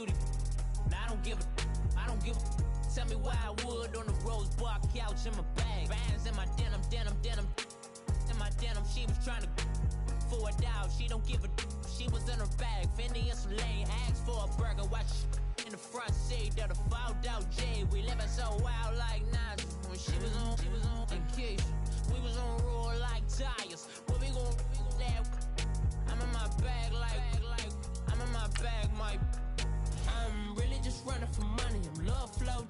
cutie. Now I don't give a. Tell me why I would on the rose bar couch in my bag. Bands in my denim. In my denim, she was trying to for it out. She don't give a. She was in her bag. Fendi and some lane. Asked for a burger. Watch in the front seat of the fouled out J. We living so wild like Nas. When she was on vacation. We was on roll like tires. Where we gon' that? I'm in my bag like I'm in my bag, Mike. I'm really just running for money. I'm love flow.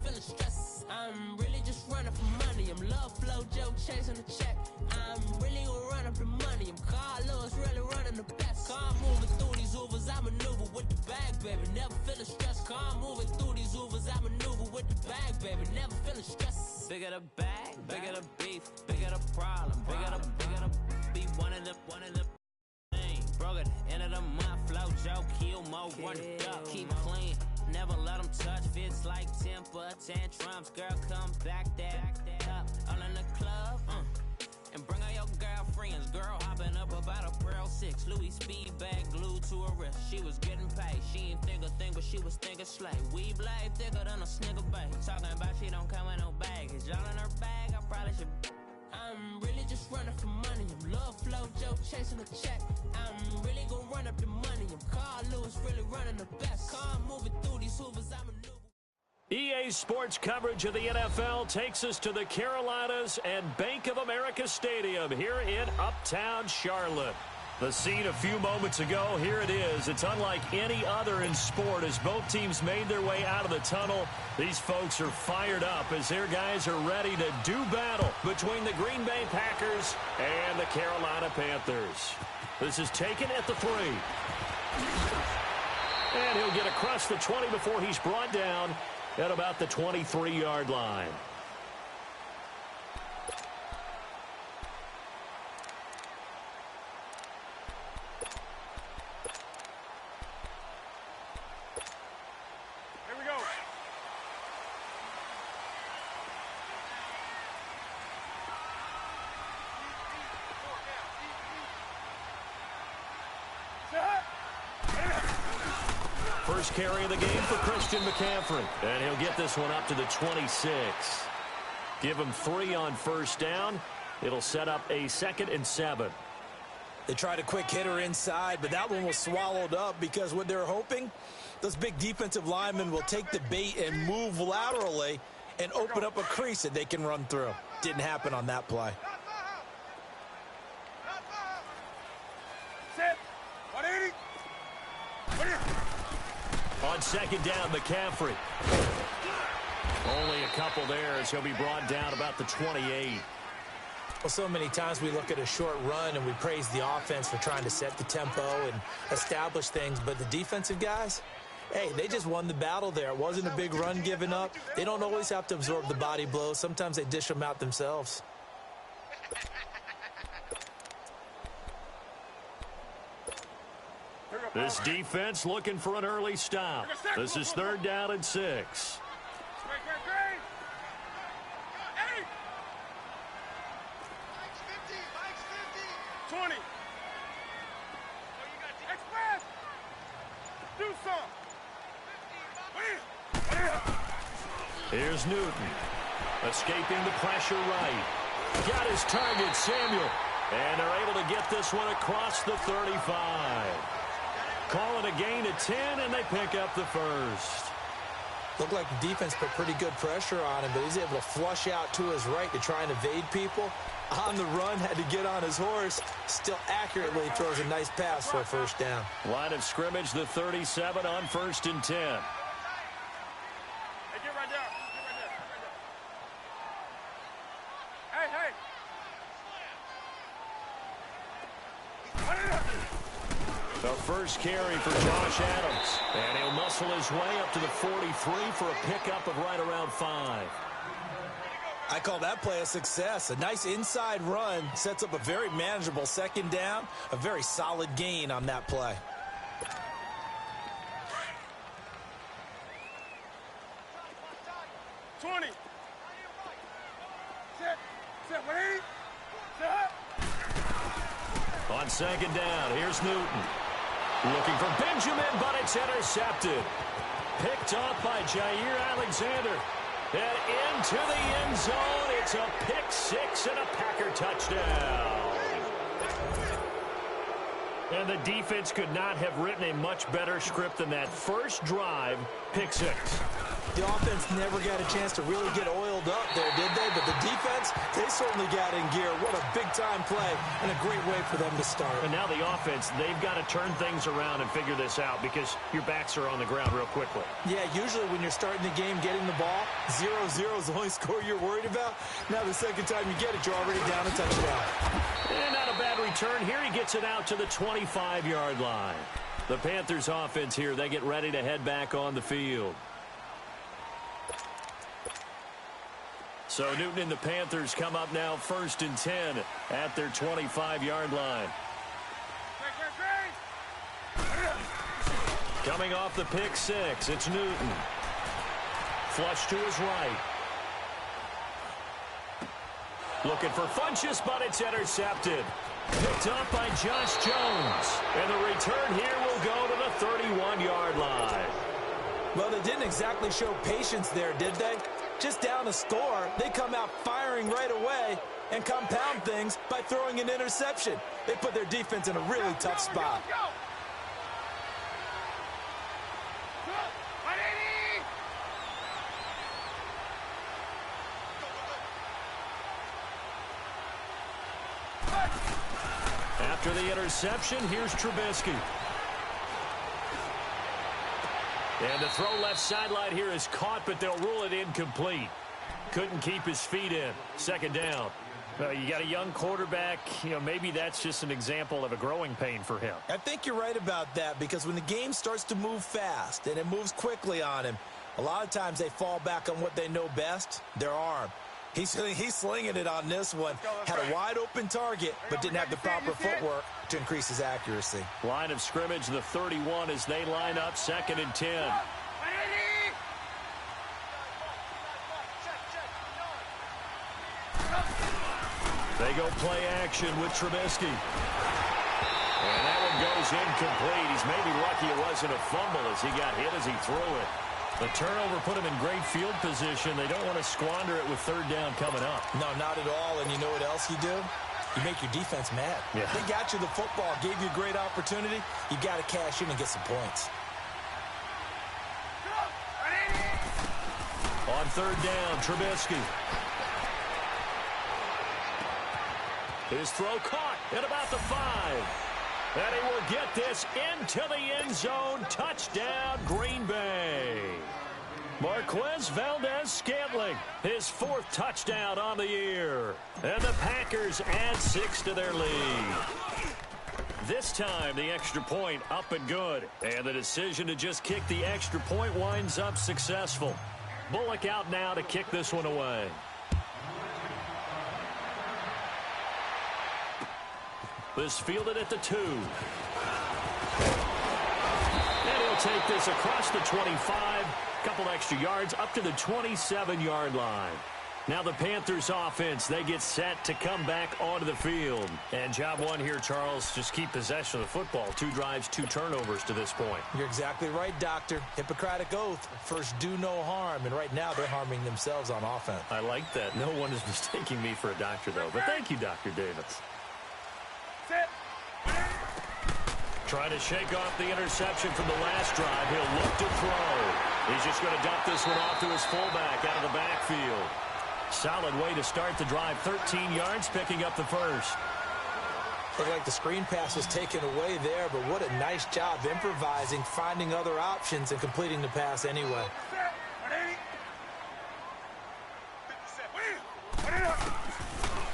Feeling stress. I'm really just running for money. I'm love flow, Joe chasing the check. I'm really gonna run up the money. I'm Carlos, really running the best. Car moving through these Ubers, I maneuver with the bag, baby. Never feeling stressed. Car moving through these Ubers, I maneuver with the bag, baby. Never feeling stressed. Bigger the bag, bigger the beef, bigger the problem, bigger the be one of the thing. Broke at the end of the month, flow, Joe, kill, mo, run it up, keep clean. Never let them touch, fits like temper tantrums. Girl, come back up, all in the club, and bring all your girlfriends. Girl hopping up about a Pearl 6, Louis speed bag glued to her wrist. She was getting paid, she ain't think a thing, but she was thinking slay. We blade thicker than a Snicker bag. Talking about she don't come with no baggage. All in her bag, I probably should. I'm really just running for money. I'm love flow, Joe chasing a check. I'm really gonna run up the money. I'm Carl Lewis, really running the best. Car moving through these Hoovers, I'm a new. EA Sports coverage of the NFL takes us to the Carolinas and Bank of America Stadium here in Uptown Charlotte. The scene a few moments ago, here it is. It's unlike any other in sport as both teams made their way out of the tunnel. These folks are fired up as their guys are ready to do battle between the Green Bay Packers and the Carolina Panthers. This is taken at the 3. And he'll get across the 20 before he's brought down at about the 23-yard line. First carry of the game for Christian McCaffrey. And he'll get this one up to the 26. Give him 3 on first down. It'll set up a 2nd and 7. They tried a quick hitter inside, but that one was swallowed up because what they're hoping, those big defensive linemen will take the bait and move laterally and open up a crease that they can run through. Didn't happen on that play. On second down, McCaffrey. Only a couple there as he'll be brought down about the 28. Well, so many times we look at a short run and we praise the offense for trying to set the tempo and establish things, but the defensive guys, hey, they just won the battle there. It wasn't a big run given up. They don't always have to absorb the body blows. Sometimes they dish them out themselves. This defense looking for an early stop. This is 3rd down and 6. 20. Express. Do some. Here's Newton. Escaping the pressure right. Got his target, Samuel. And they're able to get this one across the 35. Call it a gain of 10, and they pick up the first. Looked like the defense put pretty good pressure on him, but he's able to flush out to his right to try and evade people. On the run, had to get on his horse. Still accurately throws a nice pass for a first down. Line of scrimmage, the 37 on 1st and 10. Hey, get right there. Hey. The first carry for Josh Adams. And he'll muscle his way up to the 43 for a pickup of right around 5. I call that play a success. A nice inside run sets up a very manageable 2nd down. A very solid gain on that play. 20. Set. Set. 180. Set. On second down, here's Newton. Looking for Benjamin, but it's intercepted. Picked off by Jair Alexander. And into the end zone. It's a pick six and a Packer touchdown. And the defense could not have written a much better script than that first drive, pick six. The offense never got a chance to really get oiled up there, did they? But the defense, they certainly got in gear. What a big-time play and a great way for them to start. And now the offense, they've got to turn things around and figure this out because your backs are on the ground real quickly. Yeah, usually when you're starting the game getting the ball, 0-0 is the only score you're worried about. Now the second time you get it, you're already down a touchdown. And not a bad return here. He gets it out to the 25-yard line. The Panthers offense here, they get ready to head back on the field. So Newton and the Panthers come up now 1st and 10 at their 25-yard line. Coming off the pick six, it's Newton. Flush to his right. Looking for Funchess, but it's intercepted. Picked up by Josh Jones. And the return here will go to the 31-yard line. Well, they didn't exactly show patience there, did they? Just down a score, they come out firing right away and compound things by throwing an interception. They put their defense in a really tough spot. After the interception, here's Trubisky. And the throw left sideline here is caught, but they'll rule it incomplete. Couldn't keep his feet in. Second down. You got a young quarterback. Maybe that's just an example of a growing pain for him. I think you're right about that because when the game starts to move fast and it moves quickly on him, a lot of times they fall back on what they know best, their arm. He's slinging it on this one. Had a wide open target, but didn't have the proper footwork to increase his accuracy. Line of scrimmage, the 31 as they line up 2nd and 10. They go play action with Trubisky. And that one goes incomplete. He's maybe lucky it wasn't a fumble as he got hit as he threw it. The turnover put him in great field position. They don't want to squander it with 3rd down coming up. No, not at all. And you know what else you do? You make your defense mad. Yeah. They got you the football, gave you a great opportunity. You got to cash in and get some points. On 3rd down, Trubisky. His throw caught at about the 5. And he will get this into the end zone. Touchdown, Green Bay. Marquez Valdez-Scantling, his 4th touchdown on the year. And the Packers add 6 to their lead. This time, the extra point up and good. And the decision to just kick the extra point winds up successful. Bullock out now to kick this one away. This fielded at the 2. And he'll take this across the 25. Couple extra yards up to the 27-yard line. Now the Panthers offense, they get set to come back onto the field. And job one here, Charles, just keep possession of the football. 2 drives, 2 turnovers to this point. You're exactly right, Doctor. Hippocratic oath. First, do no harm. And right now, they're harming themselves on offense. I like that. No one is mistaking me for a doctor, though. But thank you, Dr. Davis. Trying to shake off the interception from the last drive. He'll look to throw. He's just going to dump this one off to his fullback out of the backfield. Solid way to start the drive. 13 yards, picking up the first. Looked like the screen pass was taken away there, but what a nice job improvising, finding other options, and completing the pass anyway.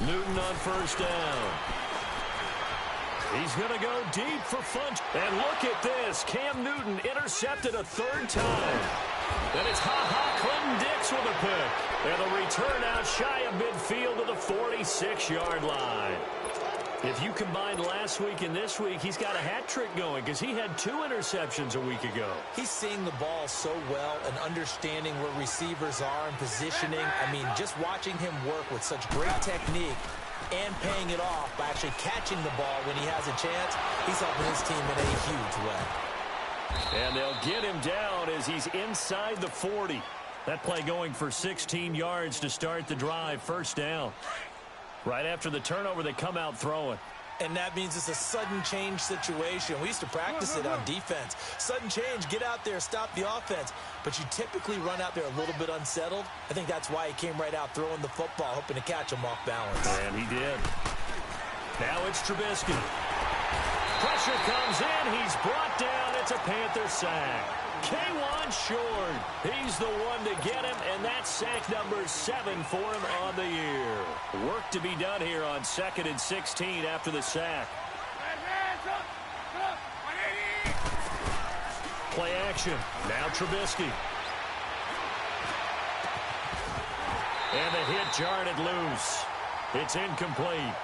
Newton on 1st down. He's going to go deep for Funch. And look at this. Cam Newton intercepted a 3rd time. And it's Clinton Dix with a pick. And the return out shy of midfield to the 46-yard line. If you combine last week and this week, he's got a hat trick going because he had 2 interceptions a week ago. He's seeing the ball so well and understanding where receivers are and positioning. I mean, just watching him work with such great technique and paying it off by actually catching the ball when he has a chance, he's helping his team in a huge way. And they'll get him down as he's inside the 40. That play going for 16 yards to start the drive, first down. Right after the turnover, they come out throwing. And that means it's a sudden change situation. We used to practice it on defense. Sudden change, get out there, stop the offense. But you typically run out there a little bit unsettled. I think that's why he came right out throwing the football, hoping to catch him off balance. And he did. Now it's Trubisky. Pressure comes in. He's brought down. It's a Panther sack. K1 short. He's the one to get him, and that's sack number 7 for him on the year. Work to be done here on 2nd and 16 after the sack. Play action. Now Trubisky. And the hit jarred loose. It's incomplete.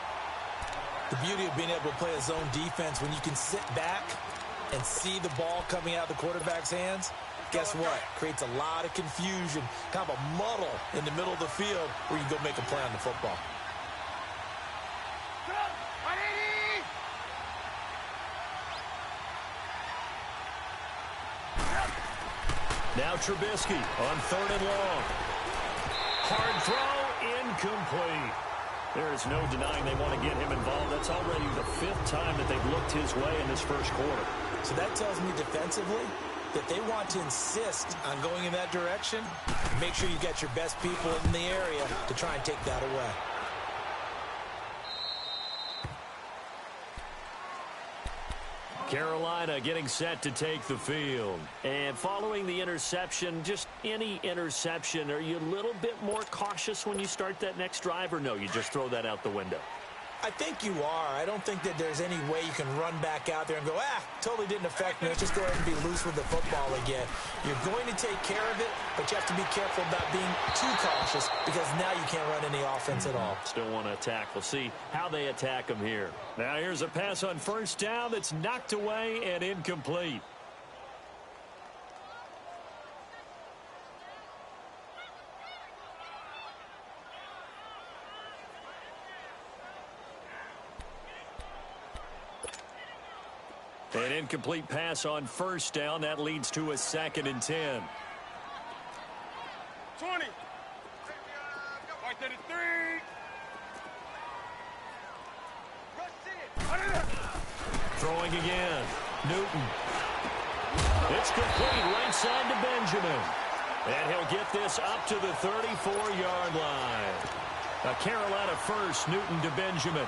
The beauty of being able to play a zone defense when you can sit back and see the ball coming out of the quarterback's hands, guess what? Creates a lot of confusion, kind of a muddle in the middle of the field where you go make a play on the football. Now Trubisky on 3rd and long. Hard throw, incomplete. There is no denying they want to get him involved. That's already the 5th time that they've looked his way in this first quarter. So that tells me defensively that they want to insist on going in that direction. Make sure you get your best people in the area to try and take that away. Carolina getting set to take the field. And following the interception, just any interception, are you a little bit more cautious when you start that next drive, or no, you just throw that out the window? I think you are. I don't think that there's any way you can run back out there and go, totally didn't affect me. Let's just go ahead and be loose with the football again. You're going to take care of it, but you have to be careful about being too cautious because now you can't run any offense at all. Still want to attack. We'll see how they attack him here. Now here's a pass on 1st down that's knocked away and incomplete. An incomplete pass on 1st down. That leads to a 2nd and 10. 20. 33. Throwing again. Newton. It's complete right side to Benjamin. And he'll get this up to the 34-yard line. A Carolina first, Newton to Benjamin.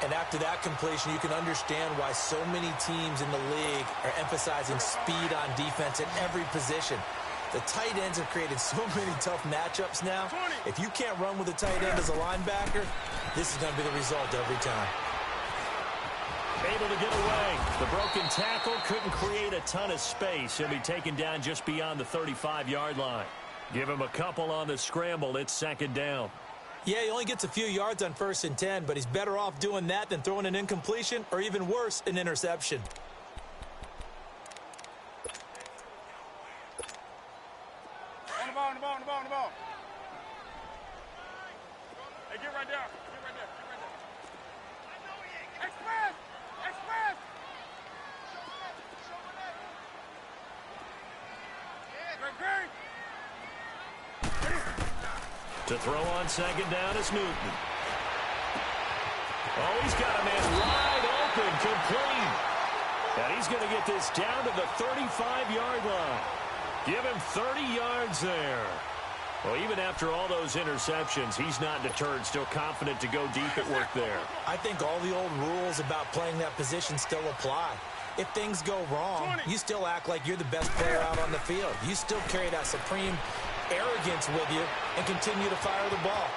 And after that completion, you can understand why so many teams in the league are emphasizing speed on defense at every position. The tight ends have created so many tough matchups now. If you can't run with a tight end as a linebacker, this is going to be the result every time. Able to get away. The broken tackle couldn't create a ton of space. He'll be taken down just beyond the 35-yard line. Give him a couple on the scramble. It's 2nd down. Yeah, he only gets a few yards on 1st and 10, but he's better off doing that than throwing an incompletion or even worse, an interception. On the ball, on the ball, on the ball, on the ball. Hey, get right there. Get right there. Get right there. Express! Express! Great, great. To throw on 2nd down is Newton. Oh, he's got a man wide open, complete. And he's going to get this down to the 35-yard line. Give him 30 yards there. Well, even after all those interceptions, he's not deterred, still confident to go deep at work there. I think all the old rules about playing that position still apply. If things go wrong, you still act like you're the best player out on the field. You still carry that supreme arrogance with you and continue to fire the ball.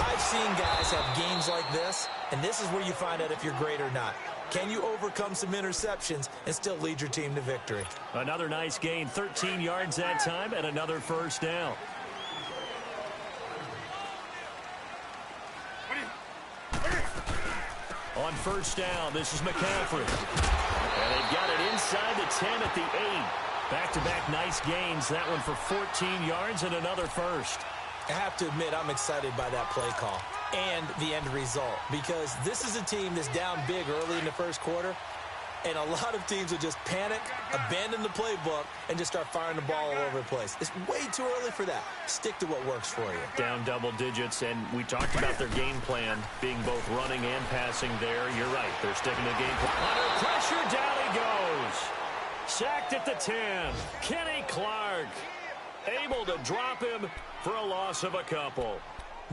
I've seen guys have games like this, and this is where you find out if you're great or not. Can you overcome some interceptions and still lead your team to victory? Another nice gain, 13 yards that time, and another 1st down. On first down, this is McCaffrey. And they've got it inside the 10 at the 8. Back-to-back nice gains. That one for 14 yards and another first. I have to admit, I'm excited by that play call and the end result, because this is a team that's down big early in the first quarter, and a lot of teams will just panic, abandon the playbook, and just start firing the ball all over the place. It's way too early for that. Stick to what works for you. Down double digits, and we talked about their game plan being both running and passing there. You're right. They're sticking to the game plan. Under pressure, down he goes. Sacked at the 10. Kenny Clark able to drop him for a loss of a couple.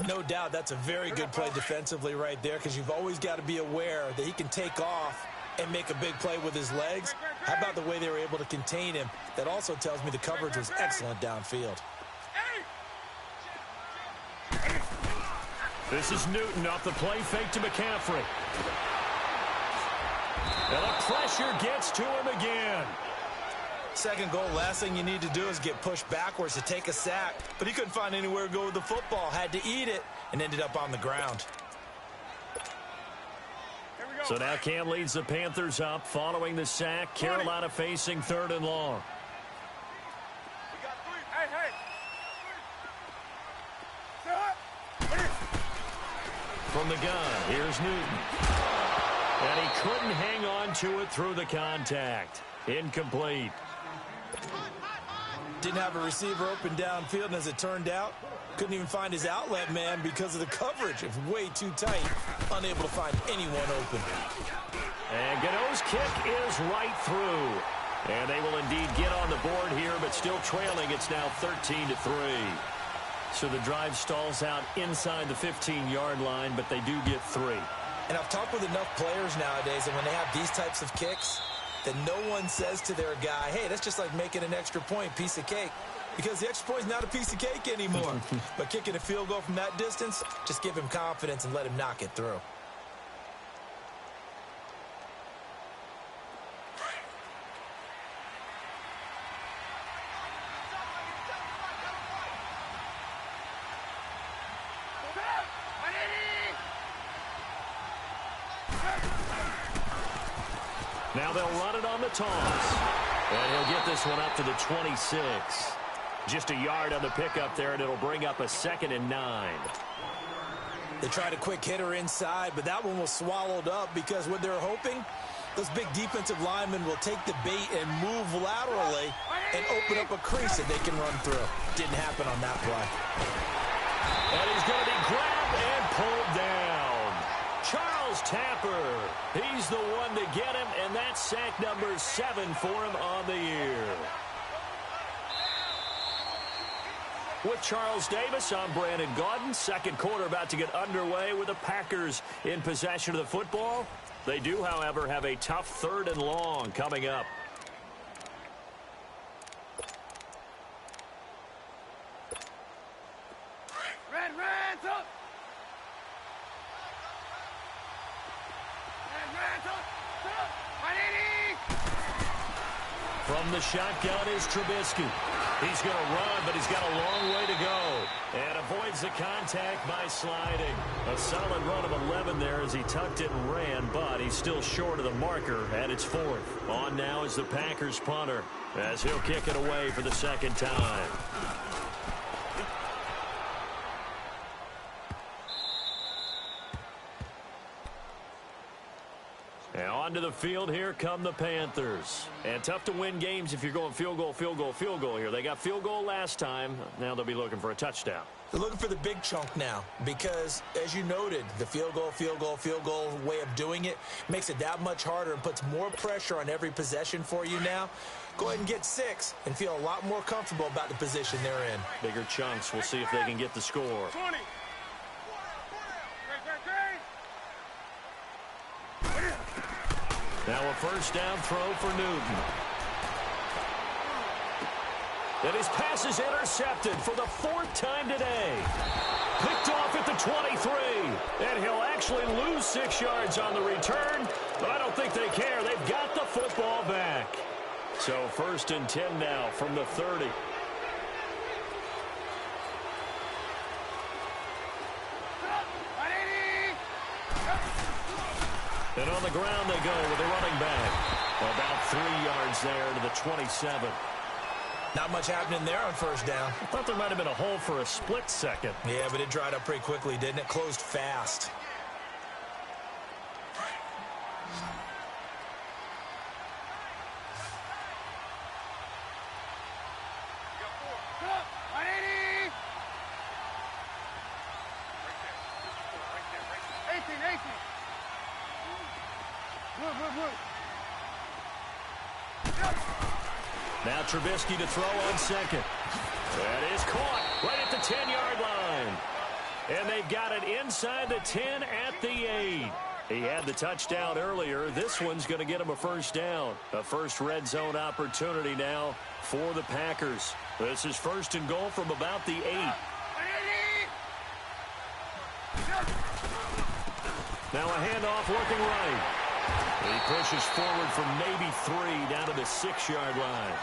No doubt that's a very good play defensively right there, because you've always got to be aware that he can take off and make a big play with his legs. How about the way they were able to contain him? That also tells me the coverage was excellent downfield. This is Newton off the play fake to McCaffrey. And the pressure gets to him again. Second goal, last thing you need to do is get pushed backwards to take a sack. But he couldn't find anywhere to go with the football. Had to eat it and ended up on the ground. So now Cam leads the Panthers up following the sack. Carolina facing 3rd and long. From the gun, here's Newton. And he couldn't hang on to it through the contact. Incomplete. Didn't have a receiver open downfield, and as it turned out, couldn't even find his outlet man because of the coverage. It's way too tight, unable to find anyone open. And Gano's kick is right through. And they will indeed get on the board here, but still trailing. It's now 13-3. So the drive stalls out inside the 15-yard line, but they do get 3. And I've talked with enough players nowadays, and when they have these types of kicks, that no one says to their guy, hey, that's just like making an extra point, piece of cake. Because the extra point is not a piece of cake anymore. But kicking a field goal from that distance, just give him confidence and let him knock it through. Now they'll run it on the toss. And he'll get this one up to the 26. Just a yard on the pickup there, and it'll bring up a 2nd and 9. They tried a quick hitter inside, but that one was swallowed up because what they're hoping, those big defensive linemen will take the bait and move laterally and open up a crease that they can run through. Didn't happen on that play. And he's going to be grabbed and pulled down. Charles Tapper, he's the one to get him, and that's sack number 7 for him on the year. With Charles Davis, I'm Brandon Gaudin. Second quarter about to get underway with the Packers in possession of the football. They do, however, have a tough 3rd and long coming up. From the shotgun is Trubisky. He's going to run, but he's got a long way to go. And avoids the contact by sliding. A solid run of 11 there as he tucked it and ran, but he's still short of the marker, and it's 4th. On now is the Packers punter, as he'll kick it away for the 2nd time. And onto the field, here come the Panthers. And tough to win games if you're going field goal, field goal, field goal here. They got field goal last time. Now they'll be looking for a touchdown. They're looking for the big chunk now because, as you noted, the field goal way of doing it makes it that much harder and puts more pressure on every possession for you now. Go ahead and get 6 and feel a lot more comfortable about the position they're in. Bigger chunks. We'll see if they can get the score. 20. Now a first down throw for Newton. And his pass is intercepted for the 4th time today. Picked off at the 23. And he'll actually lose 6 yards on the return, but I don't think they care. They've got the football back. So 1st and 10 now from the 30. And on the ground they go with a running back. About 3 yards there to the 27. Not much happening there on first down. I thought there might have been a hole for a split second. Yeah, but it dried up pretty quickly, didn't it? Closed fast. Now Trubisky to throw on second. That is caught right at the 10-yard line. And they've got it inside the 10 at the 8. He had the touchdown earlier. This one's going to get him a first down. A first red zone opportunity now for the Packers. This is first and goal from about the 8. Now a handoff looking right. He pushes forward from maybe 3 down to the 6-yard line.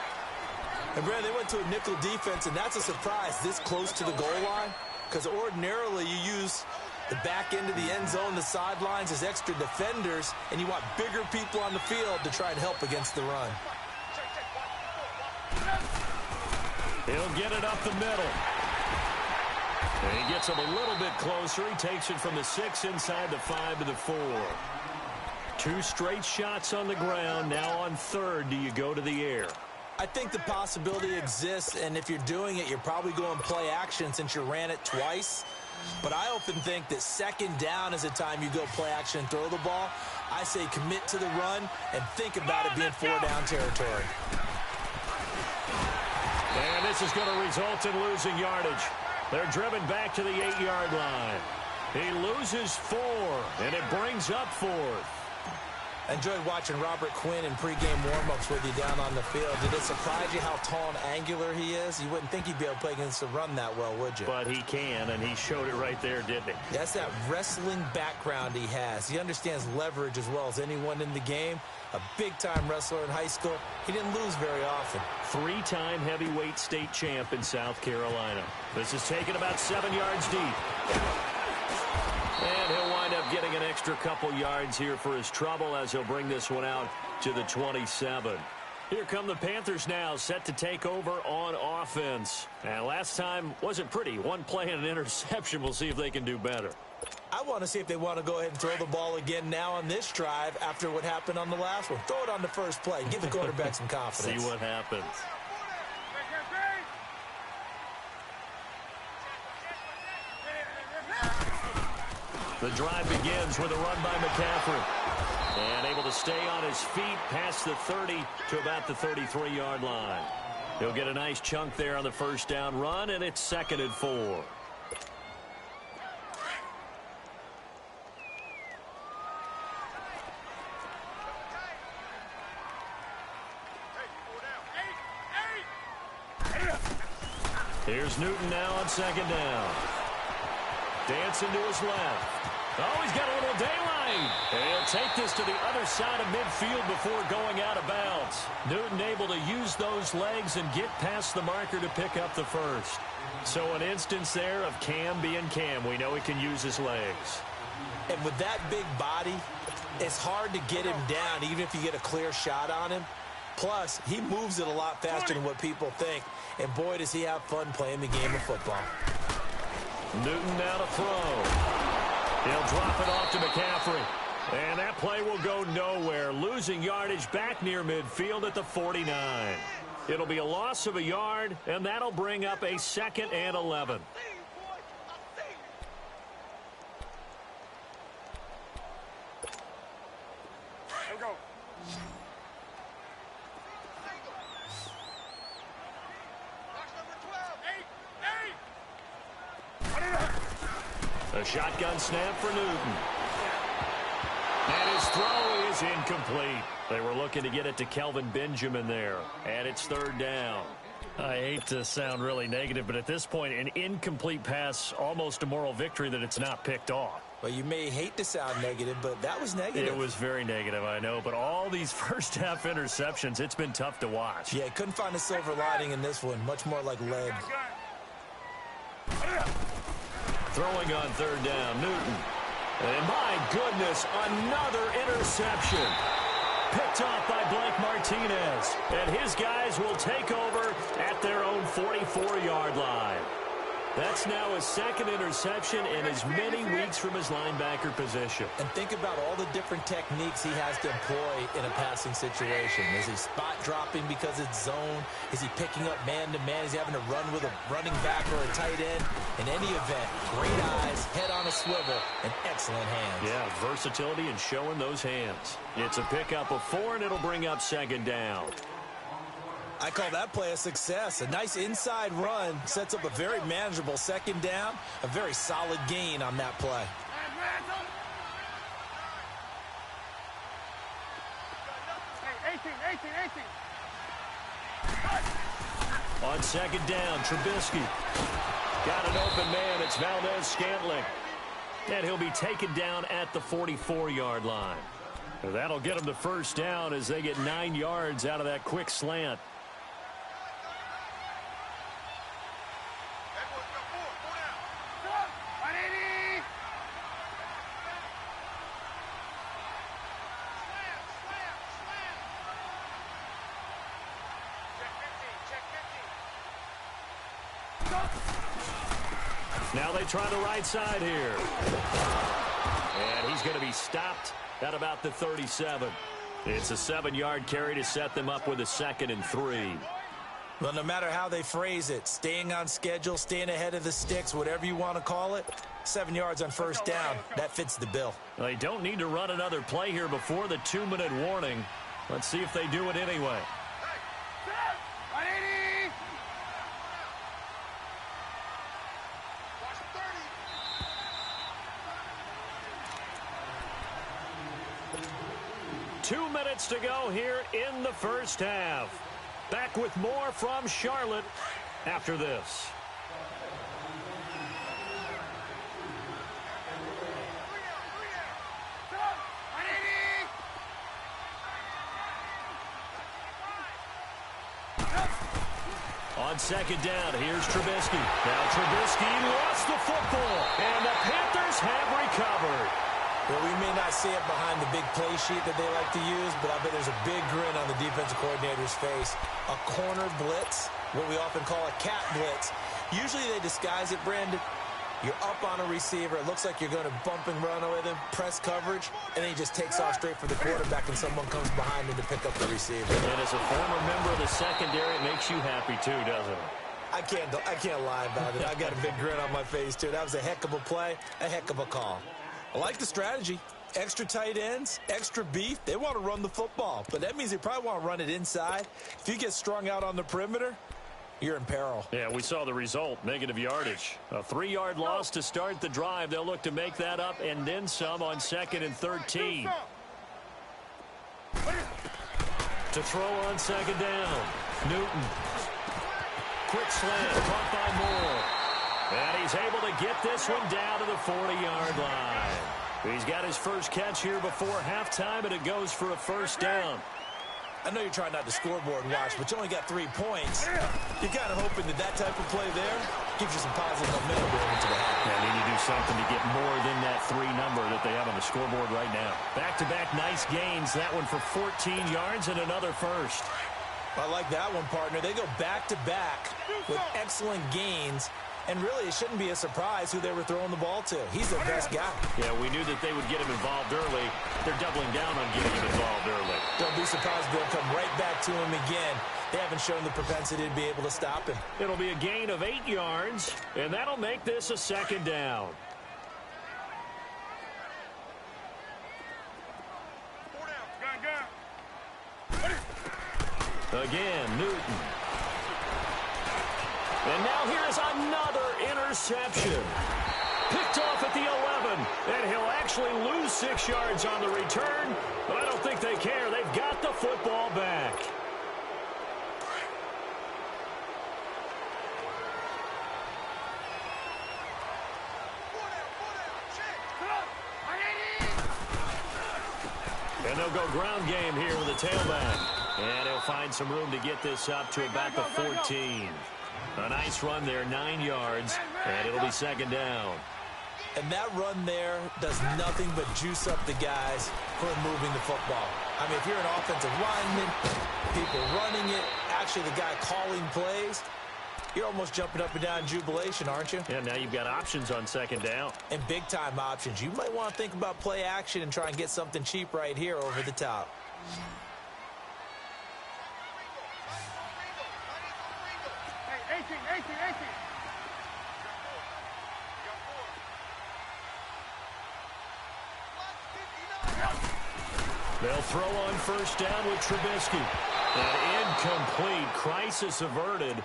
And, Brad, they went to a nickel defense, and that's a surprise this close to the goal line, because ordinarily you use the back end of the end zone, the sidelines as extra defenders, and you want bigger people on the field to try and help against the run. He'll get it up the middle. And he gets him a little bit closer. He takes it from the 6 inside the 5 to the 4. 2 straight shots on the ground. Now on third, do you go to the air? I think the possibility exists, and if you're doing it, you're probably going play action since you ran it twice. But I often think that second down is the time you go play action and throw the ball. I say commit to the run and think about it being 4-down territory. And this is going to result in losing yardage. They're driven back to the 8-yard line. He loses 4, and it brings up 4th. I enjoyed watching Robert Quinn in pregame warm-ups with you down on the field. Did it surprise you how tall and angular he is? You wouldn't think he'd be able to play against the run that well, would you? But he can, and he showed it right there, didn't he? That's that wrestling background he has. He understands leverage as well as anyone in the game. A big-time wrestler in high school. He didn't lose very often. 3-time heavyweight state champ in South Carolina. This is taken about 7 yards deep. And he'll wind up getting an extra couple yards here for his trouble as he'll bring this one out to the 27. Here come the Panthers now, set to take over on offense. And last time wasn't pretty. One play and an interception. We'll see if they can do better. I want to see if they want to go ahead and throw the ball again now on this drive after what happened on the last one. Throw it on the first play. Give the quarterback some confidence. See what happens. The drive begins with a run by McCaffrey. And able to stay on his feet past the 30 to about the 33-yard line. He'll get a nice chunk there on the first down run, and it's 2nd and 4. Here's Newton now on 2nd down. Dancing to his left. Oh, he's got a little daylight. And he'll take this to the other side of midfield before going out of bounds. Newton able to use those legs and get past the marker to pick up the first. So an instance there of Cam being Cam. We know he can use his legs. And with that big body, it's hard to get him down, even if you get a clear shot on him. Plus, he moves it a lot faster than what people think. And boy, does he have fun playing the game of football. Newton now to throw. He'll drop it off to McCaffrey. And that play will go nowhere. Losing yardage back near midfield at the 49. It'll be a loss of a yard, and that'll bring up a 2nd and 11. Here we go. A shotgun snap for Newton. And his throw is incomplete. They were looking to get it to Kelvin Benjamin there. And it's 3rd down. I hate to sound really negative, but at this point, an incomplete pass, almost a moral victory that it's not picked off. Well, you may hate to sound negative, but that was negative. It was very negative, I know. But all these first-half interceptions, it's been tough to watch. Yeah, couldn't find a silver lining in this one. Much more like lead. Throwing on 3rd down, Newton. And my goodness, another interception. Picked off by Blake Martinez. And his guys will take over at their own 44-yard line. That's now his second interception in as many weeks from his linebacker position. And think about all the different techniques he has to employ in a passing situation. Is he spot dropping because it's zone? Is he picking up man-to-man? Is he having to run with a running back or a tight end? In any event, great eyes, head on a swivel, and excellent hands. Yeah, versatility and showing those hands. It's a pickup of 4, and it'll bring up second down. I call that play a success. A nice inside run sets up a very manageable second down. A very solid gain on that play. On second down, Trubisky. Got an open man. It's Valdez-Scantling. And he'll be taken down at the 44-yard line. That'll get them the first down as they get 9 yards out of that quick slant. Now they try the right side here. And he's going to be stopped at about the 37. It's a 7-yard carry to set them up with a 2nd and 3. Well, no matter how they phrase it, staying on schedule, staying ahead of the sticks, whatever you want to call it, 7 yards on first down, that fits the bill. They don't need to run another play here before the 2-minute warning. Let's see if they do it anyway. Two minutes to go here in the first half. Back with more from Charlotte after this. On second down, here's Trubisky. Now Trubisky lost the football, and the Panthers have recovered. Well, we may not see it behind the big play sheet that they like to use, but I bet there's a big grin on the defensive coordinator's face. A corner blitz, what we often call a cat blitz. Usually they disguise it, Brandon. You're up on a receiver. It looks like you're going to bump and run with him, press coverage, and then he just takes off straight for the quarterback, and someone comes behind him to pick up the receiver. And as a former member of the secondary, it makes you happy too, doesn't it? I can't lie about it. I got a big grin on my face, too. That was a heck of a play, a heck of a call. I like the strategy. Extra tight ends, extra beef. They want to run the football, but that means they probably want to run it inside. If you get strung out on the perimeter, you're in peril. Yeah, we saw the result, negative yardage. A 3-yard loss to start the drive. They'll look to make that up and then some on 2nd and 13. To throw on second down, Newton. Quick slant, caught by Moore. And he's able to get this one down to the 40-yard line. He's got his first catch here before halftime, and it goes for a first down. I know you're trying not to scoreboard watch, but you only got 3 points. You're kind of hoping that type of play there gives you some positive momentum going into the half. Yeah, need to do something to get more than that 3 number that they have on the scoreboard right now. Back-to-back nice gains. That one for 14 yards and another first. I like that one, partner. They go back-to-back with excellent gains. And really, it shouldn't be a surprise who they were throwing the ball to. He's their best guy. Yeah, we knew that they would get him involved early. They're doubling down on getting him involved early. Don't be surprised they'll come right back to him again. They haven't shown the propensity to be able to stop him. It'll be a gain of 8 yards, and that'll make this a second down. Again, Newton. And now here's another interception. Picked off at the 11, and he'll actually lose 6 yards on the return, but I don't think they care. They've got the football back. And they'll go ground game here with a tailback. And he'll find some room to get this up to about the 14. A nice run there, 9 yards, and it'll be second down. And that run there does nothing but juice up the guys for moving the football. I mean, if you're an offensive lineman, people running it, actually the guy calling plays, you're almost jumping up and down in jubilation, aren't you? Yeah, now you've got options on second down. And big-time options. You might want to think about play action and try and get something cheap right here over the top. Hey, 18. They'll throw on first down with Trubisky. An incomplete. Crisis averted.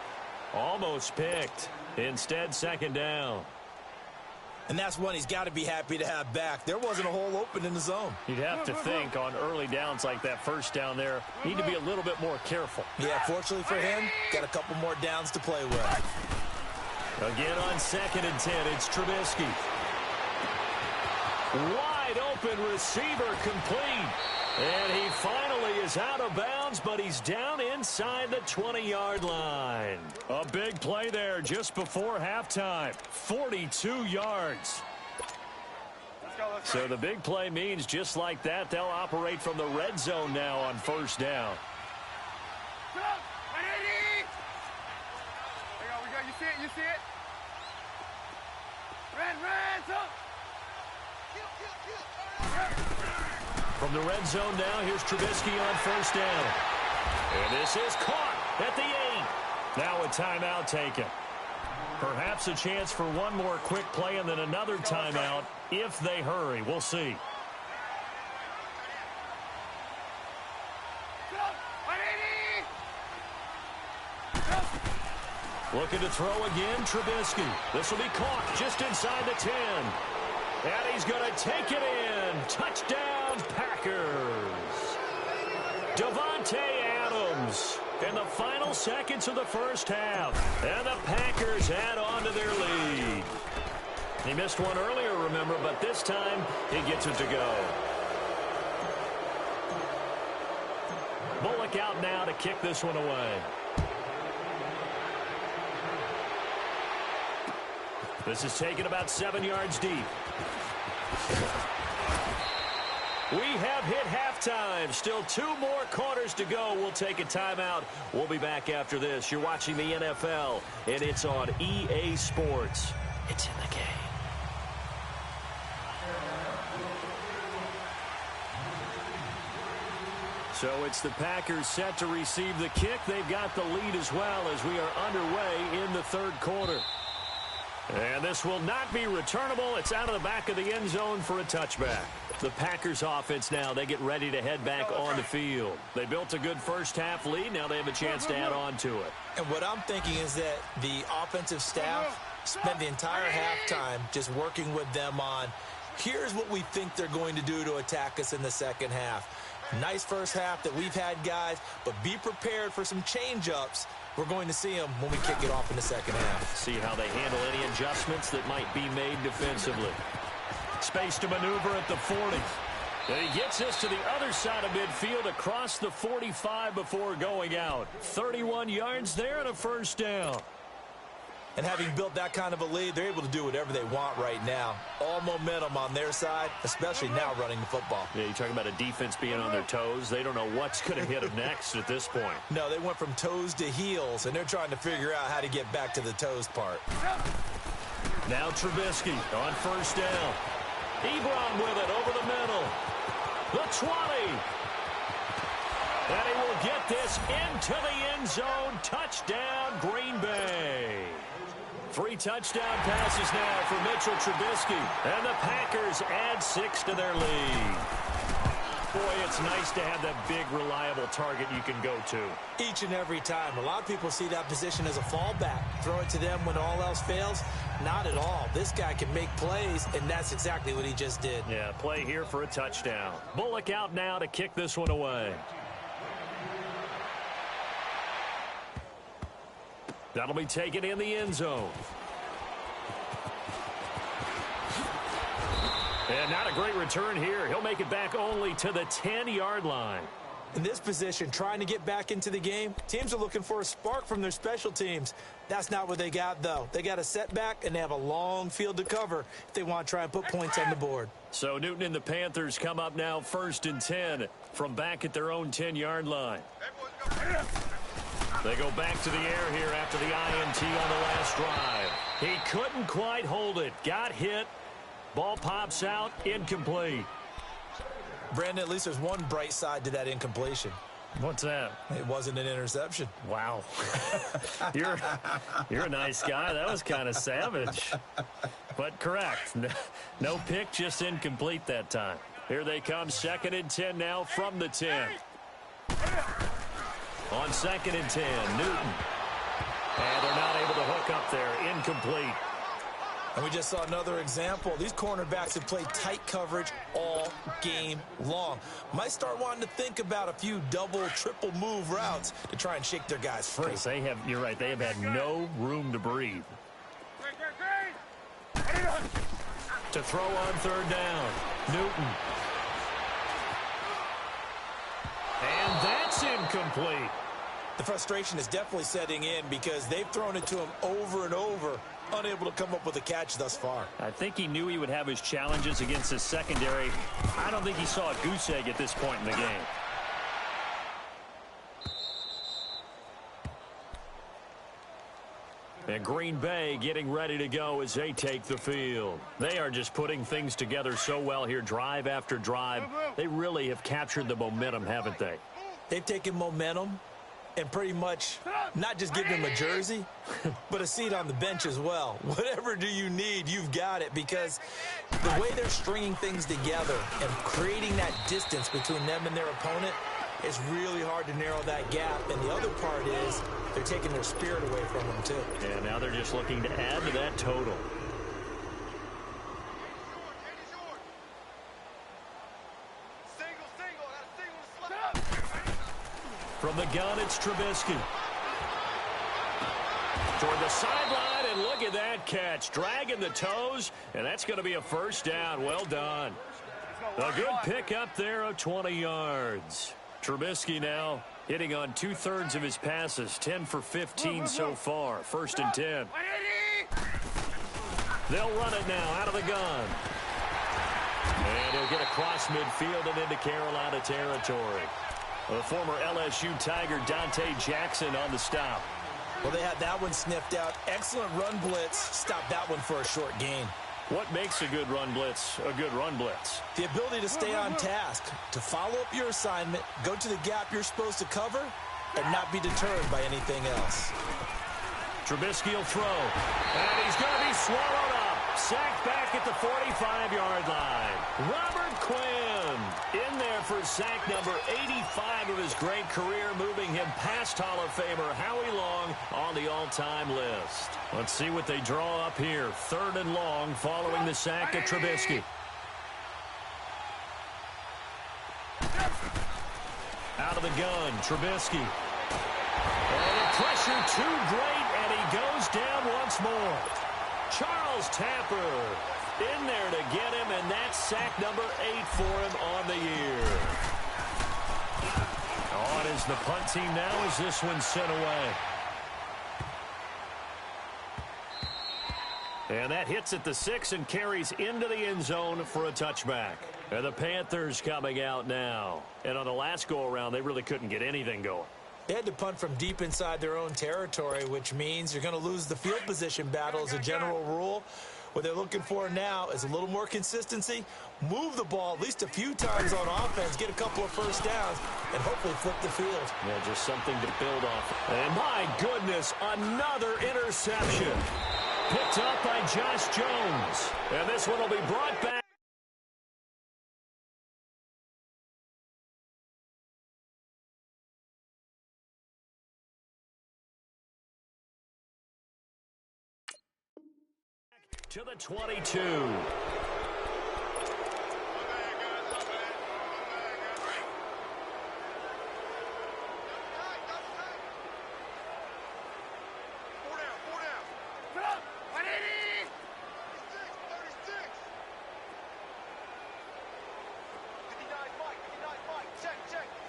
Almost picked. Instead, second down. And that's one he's got to be happy to have back. There wasn't a hole open in the zone. You'd have to think on early downs like that first down there, need to be a little bit more careful. Yeah, fortunately for him, got a couple more downs to play with. Again on 2nd and 10, it's Trubisky. Wide open receiver complete. And he finally is out of bounds, but he's down inside the 20-yard line. A big play there just before halftime. 42 yards. So the big play means just like that, they'll operate from the red zone now on first down. There you go. You see it? Red, up. From the red zone now, here's Trubisky on first down. And this is caught at the 8. Now a timeout taken. Perhaps a chance for one more quick play and then another timeout if they hurry. We'll see. Looking to throw again, Trubisky. This will be caught just inside the 10. And he's going to take it in. Touchdown, Packers. Davante Adams in the final seconds of the first half. And the Packers add on to their lead. He missed one earlier, remember, but this time he gets it to go. Bullock out now to kick this one away. This is taken about 7 yards deep. We have hit halftime. Still 2 more quarters to go. We'll take a timeout. We'll be back after this. You're watching the NFL, and it's on EA Sports. It's in the game. So it's the Packers set to receive the kick. They've got the lead as well as we are underway in the third quarter. And this will not be returnable. It's out of the back of the end zone for a touchback. The Packers offense now, they get ready to head back on the field. They built a good first half lead. Now they have a chance to add on to it. And what I'm thinking is that the offensive staff spent the entire halftime just working with them on, here's what we think they're going to do to attack us in the second half. Nice first half that we've had, guys, but be prepared for some change-ups. We're going to see them when we kick it off in the second half. See how they handle any adjustments that might be made defensively. Space to maneuver at the 40. And he gets us to the other side of midfield across the 45 before going out. 31 yards there and a first down. And having built that kind of a lead, they're able to do whatever they want right now. All momentum on their side, especially now running the football. Yeah, you're talking about a defense being on their toes. They don't know what's going to hit them next at this point. No, they went from toes to heels, and they're trying to figure out how to get back to the toes part. Now Trubisky on first down. Ebron with it over the middle. The 20. And he will get this into the end zone. Touchdown, Green Bay. 3 touchdown passes now for Mitchell Trubisky. And the Packers add 6 to their lead. Boy, it's nice to have that big, reliable target you can go to. Each and every time. A lot of people see that position as a fallback. Throw it to them when all else fails. Not at all. This guy can make plays, and that's exactly what he just did. Yeah, play here for a touchdown. Bullock out now to kick this one away. That'll be taken in the end zone. And not a great return here. He'll make it back only to the 10-yard line. In this position, trying to get back into the game, teams are looking for a spark from their special teams. That's not what they got, though. They got a setback, and they have a long field to cover if they want to try and put points on the board. So Newton and the Panthers come up now 1st and 10 from back at their own 10-yard line. They go back to the air here after the INT on the last drive. He couldn't quite hold it. Got hit. Ball pops out. Incomplete. Brandon, at least there's one bright side to that incompletion. What's that? It wasn't an interception. Wow. You're a nice guy. That was kind of savage. But correct. No pick, just incomplete that time. Here they come, 2nd and 10 now from the 10. On 2nd and 10, Newton. And they're not able to hook up there. Incomplete. And we just saw another example. These cornerbacks have played tight coverage all game long. Might start wanting to think about a few double, triple move routes to try and shake their guys free. You're right, they have had no room to breathe. To throw on 3rd down, Newton. And that's incomplete. The frustration is definitely setting in because they've thrown it to him over and over, unable to come up with a catch thus far. I think he knew he would have his challenges against his secondary. I don't think he saw a goose egg at this point in the game. And Green Bay getting ready to go as they take the field. They are just putting things together so well here, drive after drive. They really have captured the momentum, haven't they? They've taken momentum and pretty much not just given him a jersey, but a seat on the bench as well. Whatever do you need, you've got it, because the way they're stringing things together and creating that distance between them and their opponent, it's really hard to narrow that gap. And the other part is they're taking their spirit away from them, too. And now they're just looking to add to that total. From the gun, it's Trubisky. Toward the sideline, and look at that catch. Dragging the toes, and that's going to be a 1st down. Well done. A good pick up there of 20 yards. Trubisky now hitting on 2/3 of his passes, 10 for 15 so far. 1st and 10. They'll run it now out of the gun. And he'll get across midfield and into Carolina territory. The former LSU Tiger Dante Jackson on the stop. Well, they had that one sniffed out. Excellent run blitz. Stopped that one for a short gain. What makes a good run blitz a good run blitz? The ability to stay on task, to follow up your assignment, go to the gap you're supposed to cover, and not be deterred by anything else. Trubisky will throw. And he's going to be swallowed up. Sacked back at the 45-yard line. Robert Quinn in there for sack number 85 of his great career, moving him past Hall of Famer Howie Long on the all-time list. Let's see what they draw up here. 3rd and long following the sack of Trubisky. Out of the gun, Trubisky. And the pressure too great, and he goes down once more. Charles Tapper in there to get him, and that's sack number 8 for him on the year. On is the punt team now as this one's sent away. And that hits at the 6 and carries into the end zone for a touchback. And the Panthers coming out now. And on the last go-around, they really couldn't get anything going. They had to punt from deep inside their own territory, which means you're going to lose the field position battle as a general rule. What they're looking for now is a little more consistency, move the ball at least a few times on offense, get a couple of 1st downs, and hopefully flip the field. Yeah, just something to build off. And my goodness, another interception. Picked up by Josh Jones. And this one will be brought back. To the 22.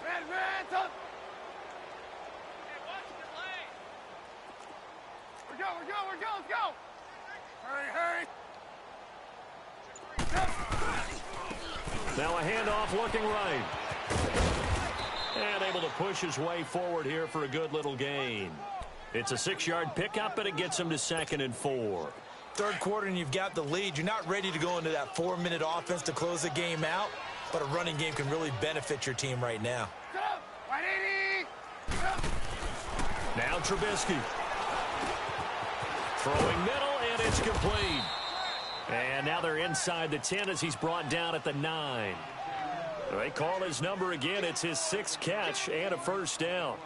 Red, red! We're good, let's go! Hurry! Now a handoff looking right. And able to push his way forward here for a good little gain. It's a 6-yard pickup, and it gets him to 2nd and 4. Third quarter, and you've got the lead. You're not ready to go into that 4-minute offense to close the game out, but a running game can really benefit your team right now. Now Trubisky. Throwing middle, and it's complete. And now they're inside the 10 as he's brought down at the 9. They call his number again. It's his 6th catch and a first down.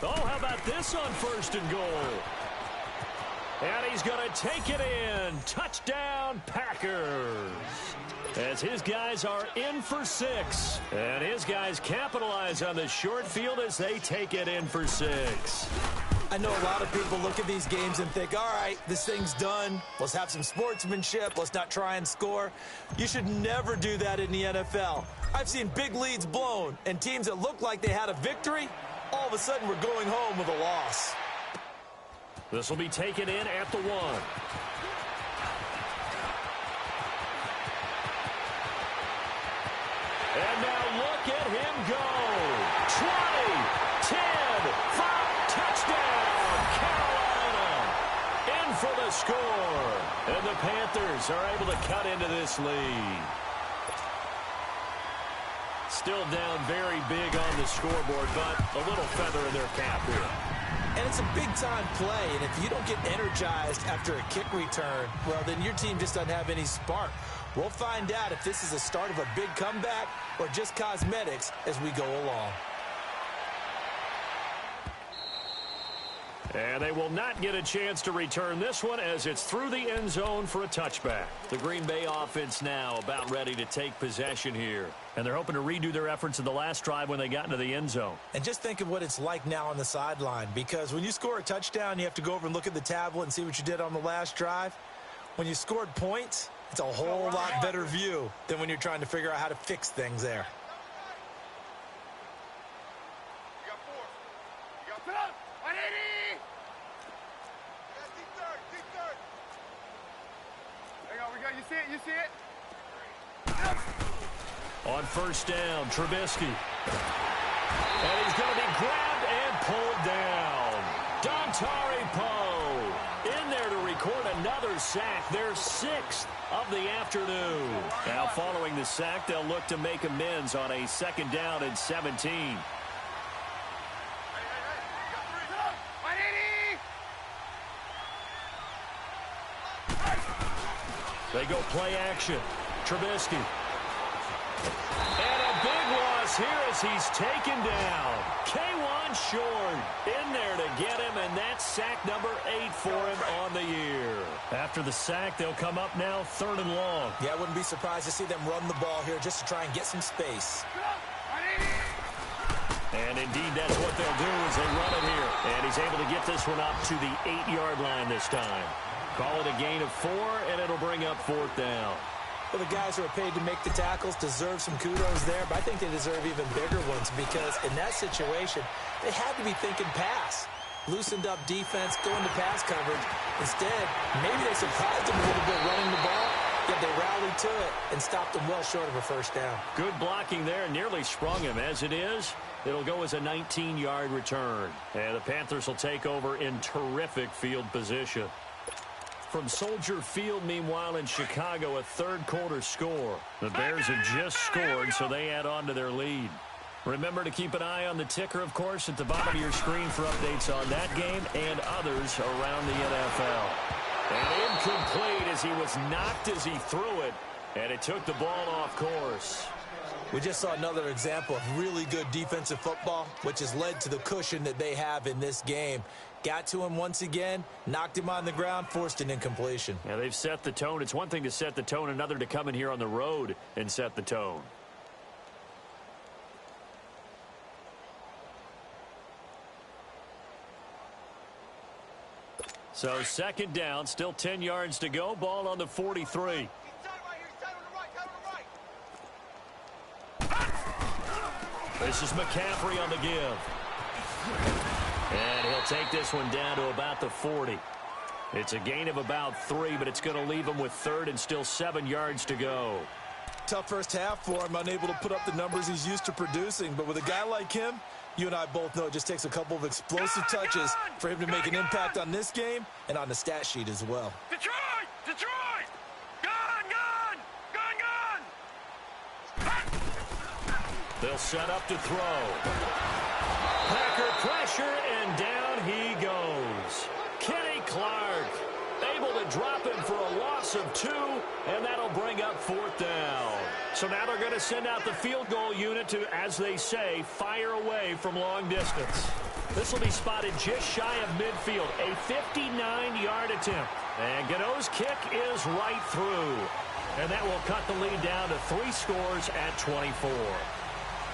Oh, how about this on 1st and goal? And he's going to take it in. Touchdown, Packers. As his guys are in for 6. And his guys capitalize on the short field as they take it in for 6. I know a lot of people look at these games and think, all right, this thing's done. Let's have some sportsmanship. Let's not try and score. You should never do that in the NFL. I've seen big leads blown, and teams that look like they had a victory, all of a sudden we're going home with a loss. This will be taken in at the 1. And now look at him go. 20, 10, 5, touchdown, Carolina. In for the score. And the Panthers are able to cut into this lead. Still down very big on the scoreboard, but a little feather in their cap here. And it's a big-time play, and if you don't get energized after a kick return, well, then your team just doesn't have any spark. We'll find out if this is the start of a big comeback or just cosmetics as we go along. And they will not get a chance to return this one as it's through the end zone for a touchback. The Green Bay offense now about ready to take possession here. And they're hoping to redo their efforts in the last drive when they got into the end zone. And just think of what it's like now on the sideline, because when you score a touchdown, you have to go over and look at the tablet and see what you did on the last drive. When you scored points, it's a whole lot better view than when you're trying to figure out how to fix things there. You see it? On 1st down, Trubisky. And he's going to be grabbed and pulled down. Dontari Poe in there to record another sack, their 6th of the afternoon. Now following the sack, they'll look to make amends on a 2nd down and 17. They go play action. Trubisky. And a big loss here as he's taken down. K1 Short in there to get him, and that's sack number 8 for him on the year. After the sack, they'll come up now 3rd and long. Yeah, I wouldn't be surprised to see them run the ball here just to try and get some space. And indeed, that's what they'll do is they run it here. And he's able to get this one up to the 8-yard line this time. Call it a gain of 4, and it'll bring up 4th down. Well, the guys who are paid to make the tackles deserve some kudos there, but I think they deserve even bigger ones because in that situation, they had to be thinking pass. Loosened up defense, going to pass coverage. Instead, maybe they surprised them a little bit running the ball, yet they rallied to it and stopped them well short of a 1st down. Good blocking there, nearly sprung him. As it is, it'll go as a 19-yard return. And the Panthers will take over in terrific field position. From Soldier Field, meanwhile, in Chicago, a 3rd quarter score. The Bears have just scored, so they add on to their lead. Remember to keep an eye on the ticker, of course, at the bottom of your screen for updates on that game and others around the NFL. And incomplete as he was knocked as he threw it, and it took the ball off course. We just saw another example of really good defensive football, which has led to the cushion that they have in this game. Got to him once again, knocked him on the ground, forced an incompletion. Yeah, they've set the tone. It's one thing to set the tone, another to come in here on the road and set the tone. So second down, still 10 yards to go. Ball on the 43. This is McCaffrey on the give. And he'll take this one down to about the 40. It's a gain of about 3, but it's going to leave him with third and still 7 yards to go. Tough first half for him, unable to put up the numbers he's used to producing. But with a guy like him, you and I both know it just takes a couple of explosive touches for him to make an impact on this game and on the stat sheet as well. Detroit! Detroit! Gun! Gun! Gun! Gun! They'll set up to throw. Packer pressure, and down he goes. Kenny Clark able to drop him for a loss of 2, and that'll bring up fourth down. So now they're going to send out the field goal unit to, as they say, fire away from long distance. This will be spotted just shy of midfield, a 59-yard attempt. And Gano's kick is right through. And that will cut the lead down to 3 scores at 24.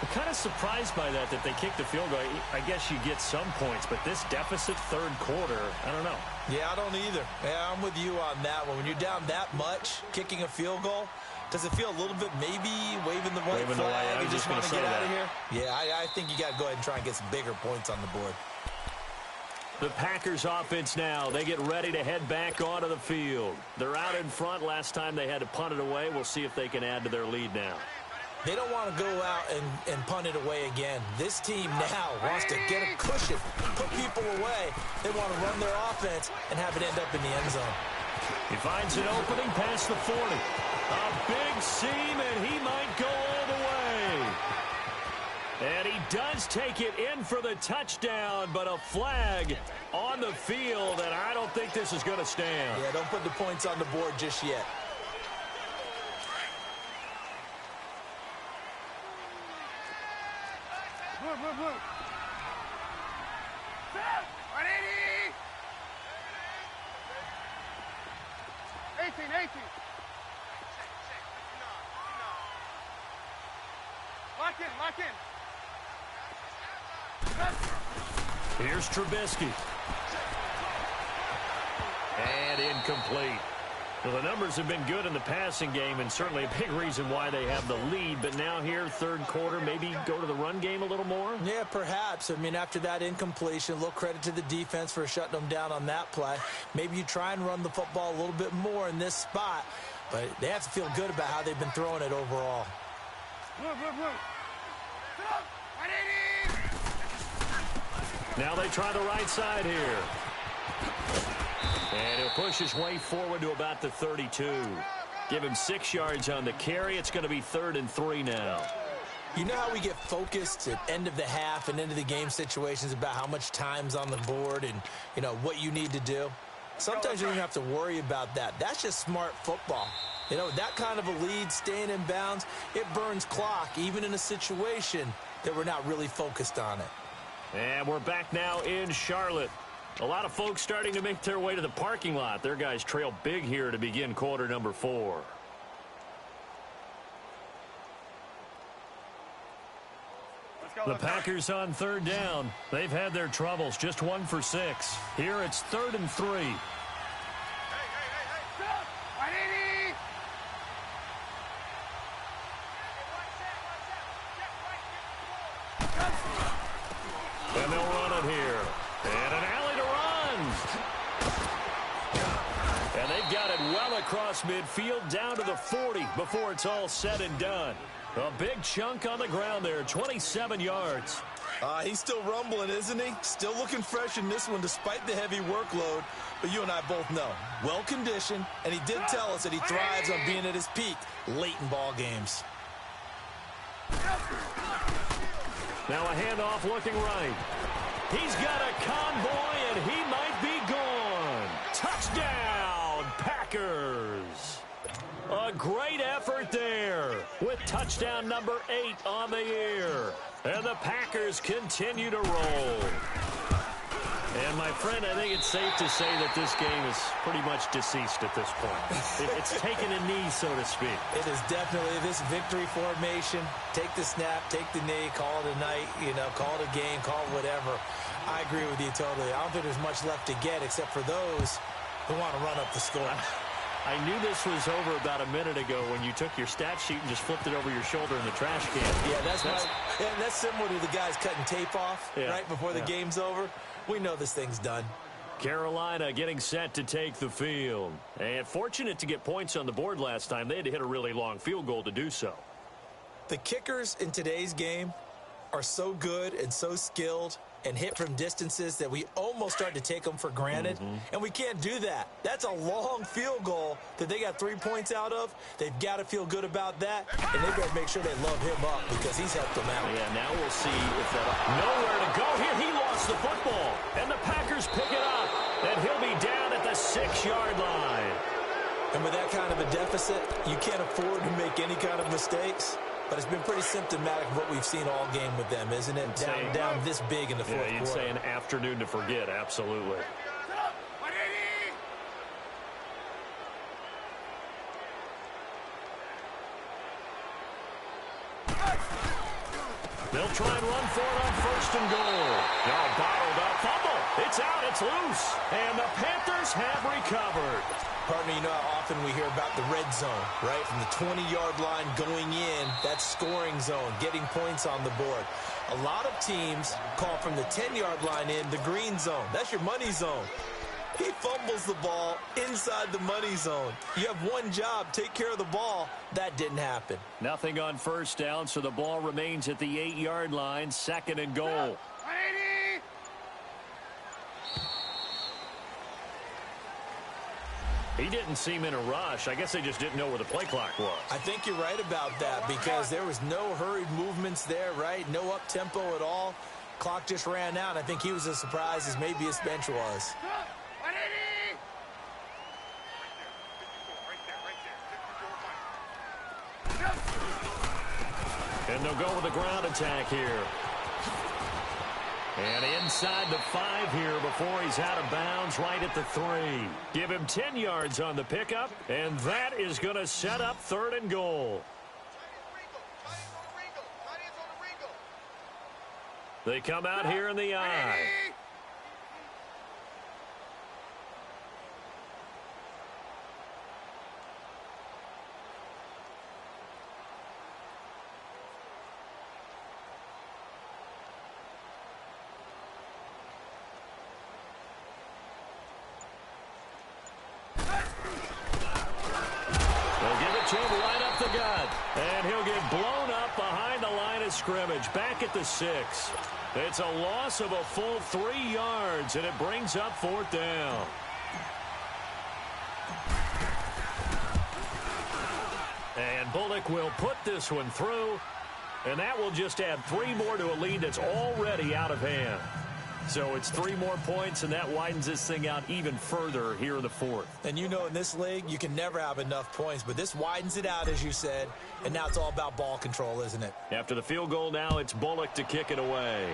I'm kind of surprised by that they kicked the field goal. I guess you get some points, but this deficit third quarter, I don't know. Yeah, I don't either. Yeah, I'm with you on that one. When you're down that much, kicking a field goal, does it feel a little bit maybe waving the white flag? You just want to get out of here? Yeah, I think you got to go ahead and try and get some bigger points on the board. The Packers offense now. They get ready to head back onto the field. They're out in front. Last time they had to punt it away. We'll see if they can add to their lead now. They don't want to go out and punt it away again. This team now wants to get a cushion, put people away. They want to run their offense and have it end up in the end zone. He finds an opening past the 40. A big seam, and he might go all the way. And he does take it in for the touchdown, but a flag on the field, and I don't think this is going to stand. Yeah, don't put the points on the board just yet. Move, move, move. 180! 18. Lock in. Here's Trubisky. And incomplete. Well, the numbers have been good in the passing game, and certainly a big reason why they have the lead. But now here, third quarter, maybe go to the run game a little more? Yeah, perhaps. I mean, after that incompletion, a little credit to the defense for shutting them down on that play. Maybe you try and run the football a little bit more in this spot, but they have to feel good about how they've been throwing it overall. Move. 180! Now they try the right side here. And he'll push his way forward to about the 32. Give him 6 yards on the carry. It's going to be 3rd and 3 now. You know how we get focused at end of the half and into the game situations about how much time's on the board and, you know, what you need to do? Sometimes you don't have to worry about that. That's just smart football. You know, that kind of a lead, staying in bounds, it burns clock, even in a situation that we're not really focused on it. And we're back now in Charlotte. A lot of folks starting to make their way to the parking lot. Their guys trail big here to begin quarter number 4. The Packers on 3rd down. They've had their troubles, just 1 for 6. Here it's 3rd and 3. Hey. 180! And they'll run it here. And an alley to run. And they've got it well across midfield down to the 40 before it's all said and done. A big chunk on the ground there, 27 yards. He's still rumbling, isn't he? Still looking fresh in this one despite the heavy workload. But you and I both know, well-conditioned, and he did tell us that he thrives on being at his peak late in ball games. Now a handoff looking right. He's got a convoy, and he might be gone. Touchdown, Packers. A great effort there with touchdown number 8 on the year. And the Packers continue to roll. And, my friend, I think it's safe to say that this game is pretty much deceased at this point. It's taken a knee, so to speak. It is definitely this victory formation. Take the snap, take the knee, call it a night, call it a game, call it whatever. I agree with you totally. I don't think there's much left to get except for those who want to run up the score. I knew this was over about a minute ago when you took your stat sheet and just flipped it over your shoulder in the trash can. Yeah, that's similar to the guys cutting tape off right before the game's over. We know this thing's done. Carolina getting set to take the field. And fortunate to get points on the board last time. They had to hit a really long field goal to do so. The kickers in today's game are so good and so skilled and hit from distances that we almost start to take them for granted. And we can't do that. That's a long field goal that they got 3 points out of. They've got to feel good about that, and they better make sure they love him up because he's helped them out. Yeah, now we'll see if that... Nowhere to go here. He lost the football, and the Packers pick it up, and he'll be down at the 6-yard line. And with that kind of a deficit, you can't afford to make any kind of mistakes. But it's been pretty symptomatic of what we've seen all game with them, isn't it? Down this big in the fourth quarter. You'd say an afternoon to forget, absolutely. They'll try and run for it on 1st and goal. Now bottled up. Fumble. It's out. It's loose. And the Panthers have recovered. Partner, you know how often we hear about the red zone, right? From the 20-yard line going in, that's scoring zone, getting points on the board. A lot of teams call from the 10-yard line in the green zone. That's your money zone. He fumbles the ball inside the money zone. You have one job, take care of the ball. That didn't happen. Nothing on 1st down, so the ball remains at the 8-yard line, 2nd and goal. He didn't seem in a rush. I guess they just didn't know where the play clock was. I think you're right about that because there was no hurried movements there, right? No up-tempo at all. Clock just ran out. I think he was as surprised as maybe his bench was. And they'll go with a ground attack here. And inside the 5 here before he's out of bounds right at the 3. Give him 10 yards on the pickup, and that is going to set up 3rd and goal. They come out here in the eye. Right up the gut, and he'll get blown up behind the line of scrimmage, back at the 6. It's a loss of a full 3 yards, and it brings up 4th down. And Bullock will put this one through, and that will just add 3 more to a lead that's already out of hand. So it's 3 more points, and that widens this thing out even further here in the 4th. And you know in this league, you can never have enough points, but this widens it out, as you said, and now it's all about ball control, isn't it? After the field goal now, it's Bullock to kick it away.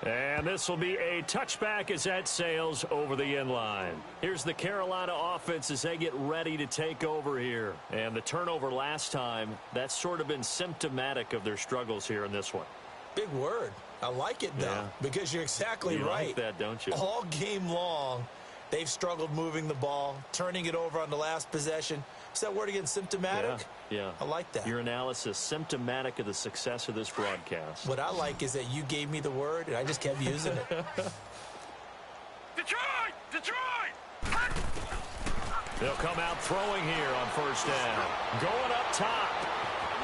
And this will be a touchback as that sails over the end line. Here's the Carolina offense as they get ready to take over here. And the turnover last time, that's sort of been symptomatic of their struggles here in this one. Big word. I like it, though, because you're exactly right. You like that, don't you? All game long, they've struggled moving the ball, turning it over on the last possession. Is that word again, symptomatic? Yeah. I like that. Your analysis, symptomatic of the success of this broadcast. What I like is that you gave me the word, and I just kept using it. Detroit! Detroit! They'll come out throwing here on 1st down. Going up top.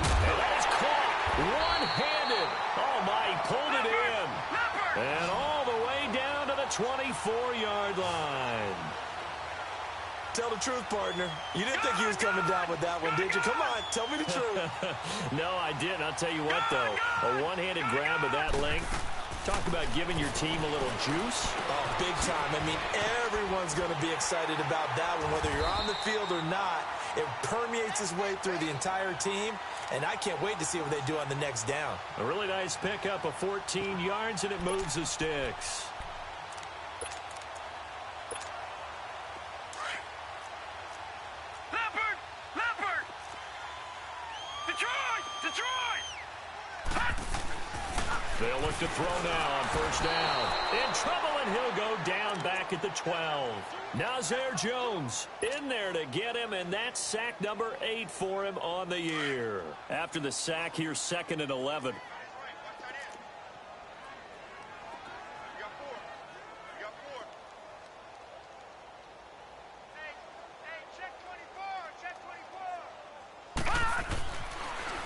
And that is caught. One-handed. Oh, my, he pulled it in. And all the way down to the 24-yard line. Tell the truth, partner. You didn't think he was coming down with that one, did you? Come on, tell me the truth. No, I didn't. I'll tell you what, though. A one-handed grab of that length. Talk about giving your team a little juice. Oh, big time. I mean, everyone's going to be excited about that one, whether you're on the field or not. It permeates its way through the entire team, and I can't wait to see what they do on the next down. A really nice pickup of 14 yards, and it moves the sticks. They'll look to throw now on first down. In trouble, and he'll go down back at the 12. Nazir Jones in there to get him, and that's sack number 8 for him on the year. After the sack, here's 2nd and 11.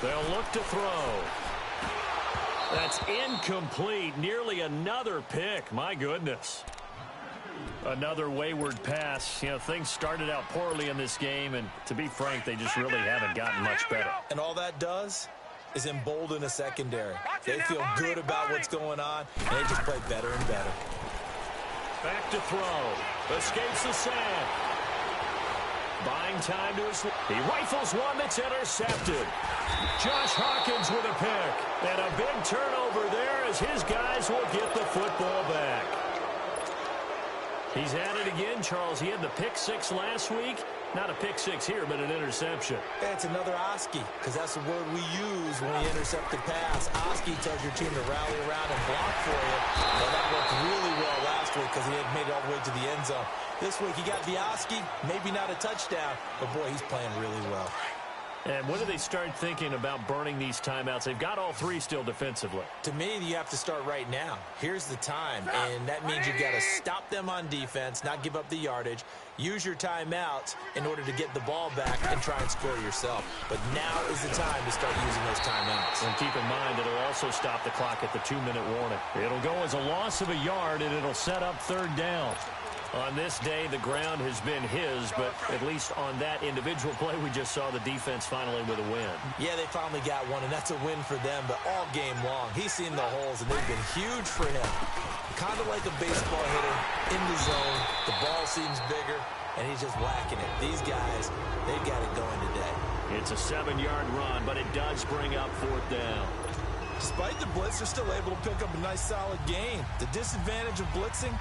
They'll look to throw. That's incomplete. Nearly another pick. My goodness. Another wayward pass. You know, things started out poorly in this game, and to be frank, they just really haven't gotten much better. And all that does is embolden a secondary. They feel good about what's going on, and they just play better and better. Back to throw. Escapes the sack. Buying time to his... He rifles one that's intercepted. Josh Hawkins with a pick. And a big turnover there as his guys will get the football back. He's at it again, Charles. He had the pick 6 last week. Not a pick 6 here, but an interception. It's another Oski, because that's the word we use when we intercept the pass. Oski tells your team to rally around and block for you. Well, that worked really well last week because he had made it all the way to the end zone. This week he got the Oski, maybe not a touchdown, but boy, he's playing really well. And when do they start thinking about burning these timeouts? They've got all 3 still defensively. To me, you have to start right now. Here's the time, and that means you've got to stop them on defense, not give up the yardage, use your timeouts in order to get the ball back and try and score yourself. But now is the time to start using those timeouts. And keep in mind, it'll also stop the clock at the 2-minute warning. It'll go as a loss of a yard, and it'll set up 3rd down. On this day, the ground has been his, but at least on that individual play, we just saw the defense finally with a win. Yeah, they finally got one, and that's a win for them, but all game long, he's seen the holes, and they've been huge for him. Kind of like a baseball hitter in the zone. The ball seems bigger, and he's just whacking it. These guys, they've got it going today. It's a 7-yard run, but it does bring up 4th down. Despite the blitz, they're still able to pick up a nice, solid gain. The disadvantage of blitzing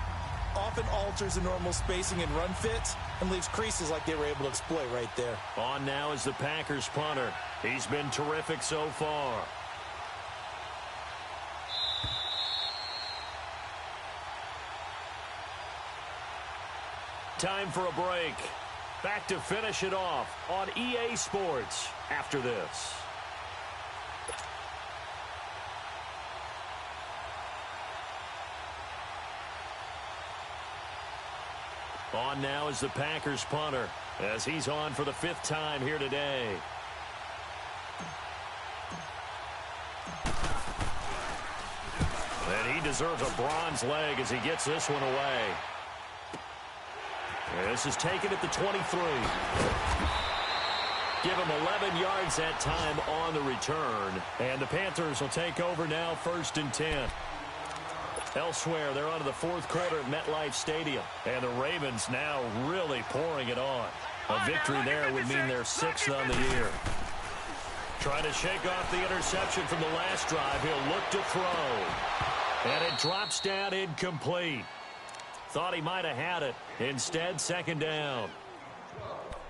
often alters the normal spacing and run fits and leaves creases like they were able to exploit right there. On now is the Packers punter. He's been terrific so far. Time for a break. Back to finish it off on EA Sports after this. On now is the Packers punter as he's on for the 5th time here today. And he deserves a bronze leg as he gets this one away. This is taken at the 23. Give him 11 yards that time on the return. And the Panthers will take over now, 1st and 10. Elsewhere, they're on to the 4th quarter at MetLife Stadium. And the Ravens now really pouring it on. A victory there would mean they're 6th on the year. Trying to shake off the interception from the last drive. He'll look to throw. And it drops down incomplete. Thought he might have had it. Instead, 2nd down.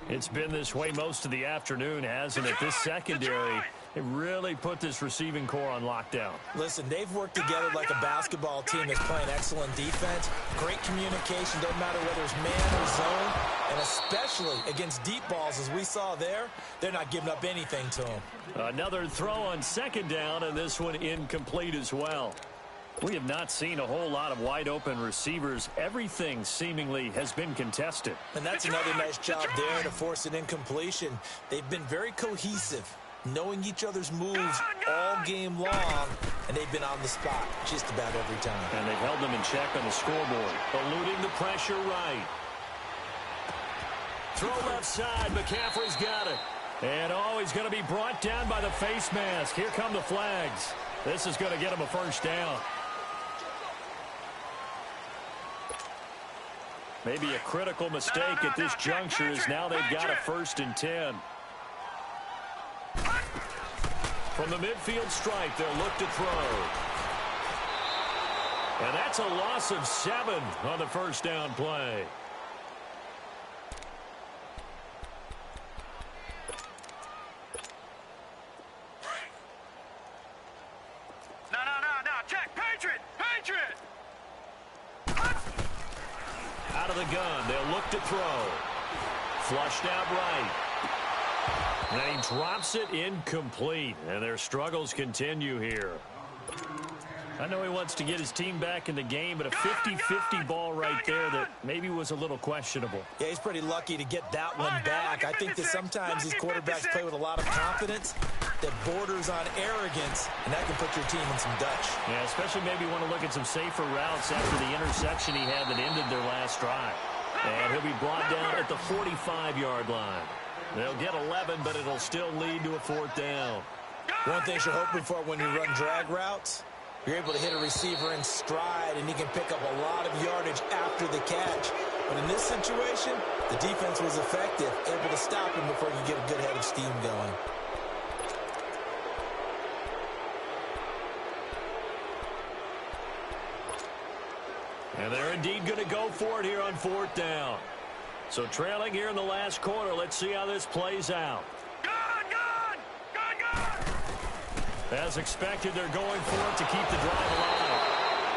It's been this way most of the afternoon, hasn't it? This secondary, it really put this receiving core on lockdown. Listen, they've worked together like a basketball team that's playing excellent defense. Great communication, doesn't matter whether it's man or zone. And especially against deep balls, as we saw there, they're not giving up anything to them. Another throw on 2nd down, and this one incomplete as well. We have not seen a whole lot of wide-open receivers. Everything seemingly has been contested. And that's another nice job there to force an incompletion. They've been very cohesive, knowing each other's moves all game long, and they've been on the spot just about every time. And they've held them in check on the scoreboard, eluding the pressure right. Throw left side. McCaffrey's got it. And he's going to be brought down by the face mask. Here come the flags. This is going to get him a 1st down. Maybe a critical mistake at this juncture is now they've got a 1st and 10. From the midfield stripe, they'll look to throw. And that's a loss of 7 on the first down play. No. Check. Patriot. Out of the gun, they'll look to throw. Flushed out right. And then he drops it incomplete. And their struggles continue here. I know he wants to get his team back in the game, but a 50-50 ball right there that maybe was a little questionable. Yeah, he's pretty lucky to get that one back. I think that sometimes these quarterbacks play with a lot of confidence that borders on arrogance, and that can put your team in some Dutch. Yeah, especially maybe want to look at some safer routes after the interception he had that ended their last drive. And he'll be brought down at the 45-yard line. They'll get 11, but it'll still lead to a 4th down. One thing you're hoping for when you run drag routes, you're able to hit a receiver in stride, and he can pick up a lot of yardage after the catch. But in this situation, the defense was effective, able to stop him before you get a good head of steam going. And they're indeed going to go for it here on 4th down. So trailing here in the last quarter, let's see how this plays out. As expected, they're going for it to keep the drive alive.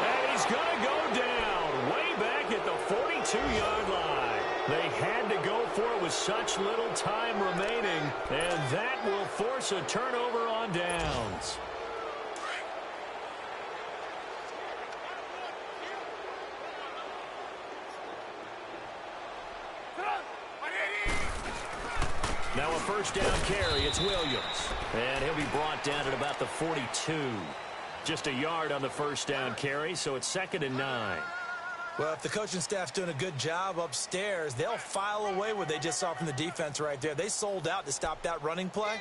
And he's going to go down way back at the 42-yard line. They had to go for it with such little time remaining, and that will force a turnover on downs. Now a 1st down carry. It's Williams. And he'll be brought down at about the 42. Just a yard on the 1st down carry, so it's 2nd and 9. Well, if the coaching staff's doing a good job upstairs, they'll file away what they just saw from the defense right there. They sold out to stop that running play.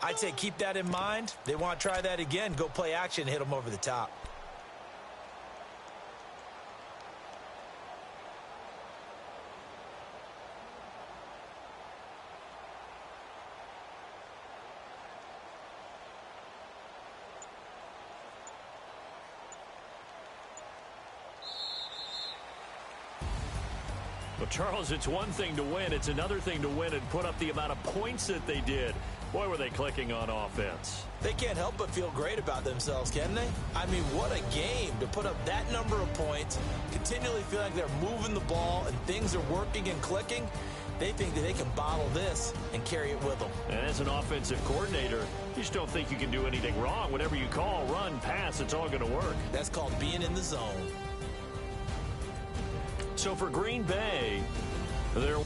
I'd say keep that in mind. They want to try that again, go play action, hit them over the top. Well, Charles, it's one thing to win. It's another thing to win and put up the amount of points that they did. Boy, were they clicking on offense. They can't help but feel great about themselves, can they? I mean, what a game to put up that number of points, continually feel like they're moving the ball and things are working and clicking. They think that they can bottle this and carry it with them. And as an offensive coordinator, you just don't think you can do anything wrong. Whatever you call, run, pass, it's all going to work. That's called being in the zone. So for Green Bay, they're